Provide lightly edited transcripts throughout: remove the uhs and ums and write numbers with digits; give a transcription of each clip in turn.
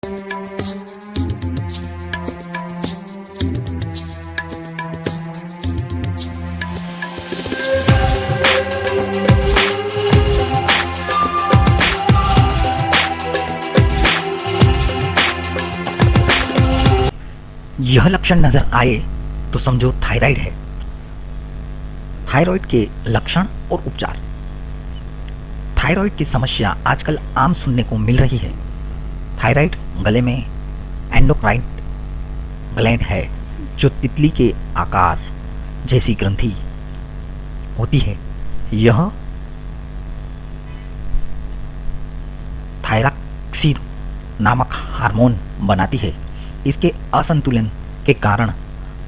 यह लक्षण नजर आए तो समझो थायराइड है। थायराइड के लक्षण और उपचार। थायराइड की समस्या आजकल आम सुनने को मिल रही है। थायराइड गले में एंडोक्राइन ग्लैंड है जो तितली के आकार जैसी ग्रंथि होती है। यह थायरॉक्सिन नामक हार्मोन बनाती है। इसके असंतुलन के कारण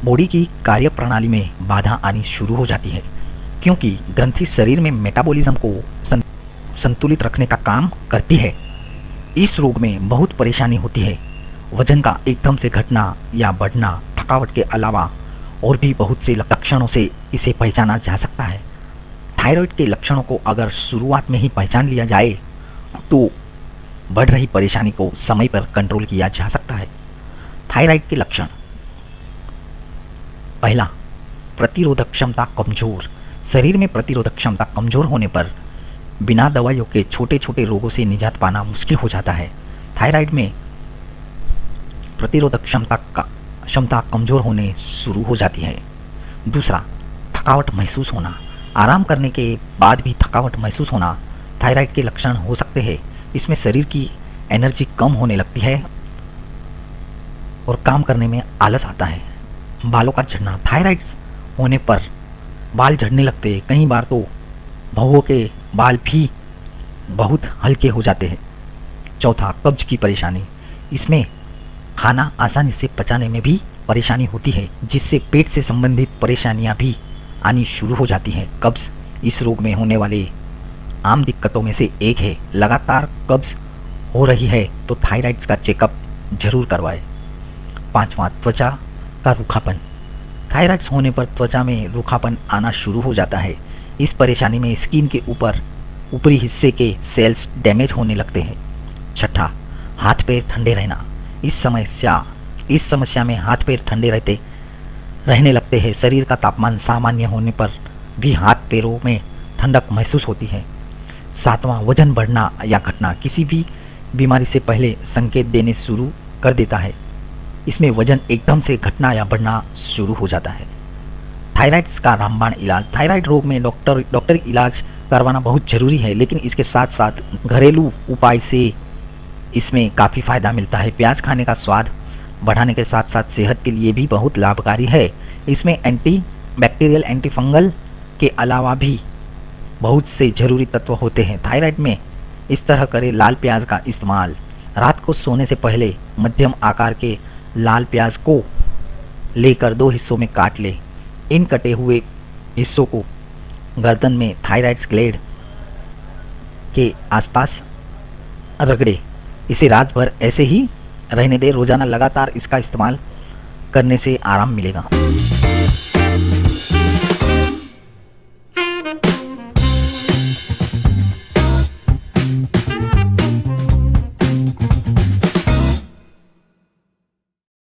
बॉडी की कार्यप्रणाली में बाधा आनी शुरू हो जाती है, क्योंकि ग्रंथि शरीर में मेटाबॉलिज्म को संतुलित रखने का काम करती है। इस रोग में बहुत परेशानी होती है। वजन का एकदम से घटना या बढ़ना, थकावट के अलावा और भी बहुत से लक्षणों से इसे पहचाना जा सकता है। थायराइड के लक्षणों को अगर शुरुआत में ही पहचान लिया जाए तो बढ़ रही परेशानी को समय पर कंट्रोल किया जा सकता है। थायराइड के लक्षण। पहला, प्रतिरोधक क्षमता कमजोर। शरीर में प्रतिरोधक क्षमता कमजोर होने पर बिना दवाइयों के छोटे छोटे रोगों से निजात पाना मुश्किल हो जाता है। थायराइड में प्रतिरोधक क्षमता कमजोर होने शुरू हो जाती है। दूसरा, थकावट महसूस होना। आराम करने के बाद भी थकावट महसूस होना थायराइड के लक्षण हो सकते हैं। इसमें शरीर की एनर्जी कम होने लगती है और काम करने में आलस आता है। बालों का झड़ना। थायराइड होने पर बाल झड़ने लगते हैं। कई बार तो भौहों के बाल भी बहुत हल्के हो जाते हैं। चौथा, कब्ज की परेशानी। इसमें खाना आसानी से पचाने में भी परेशानी होती है, जिससे पेट से संबंधित परेशानियां भी आनी शुरू हो जाती हैं। कब्ज इस रोग में होने वाले आम दिक्कतों में से एक है। लगातार कब्ज हो रही है तो थायराइड का चेकअप जरूर करवाएं। पांचवा, त्वचा का रूखापन। थायराइड होने पर त्वचा में रूखापन आना शुरू हो जाता है। इस परेशानी में स्किन के ऊपरी हिस्से के सेल्स डैमेज होने लगते हैं। छठा, हाथ पैर ठंडे रहना। इस समस्या में हाथ पैर ठंडे रहने लगते हैं। शरीर का तापमान सामान्य होने पर भी हाथ पैरों में ठंडक महसूस होती है। सातवां, वजन बढ़ना या घटना। किसी भी बीमारी से पहले संकेत देने शुरू कर देता है। इसमें वजन एकदम से घटना या बढ़ना शुरू हो जाता है। थायराइड का रामबाण इलाज। थायराइड रोग में डॉक्टर इलाज करवाना बहुत जरूरी है, लेकिन इसके साथ साथ घरेलू उपाय से इसमें काफ़ी फ़ायदा मिलता है। प्याज खाने का स्वाद बढ़ाने के साथ साथ सेहत के लिए भी बहुत लाभकारी है। इसमें एंटी बैक्टीरियल, एंटी फंगल के अलावा भी बहुत से जरूरी तत्व होते हैं। थायराइड में इस तरह करें लाल प्याज का इस्तेमाल। रात को सोने से पहले मध्यम आकार के लाल प्याज को लेकर 2 हिस्सों में काट ले। इन कटे हुए हिस्सों को गर्दन में थायराइड ग्लैंड के आसपास रगड़े। इसे रात भर ऐसे ही रहने दे। रोजाना लगातार इसका इस्तेमाल करने से आराम मिलेगा।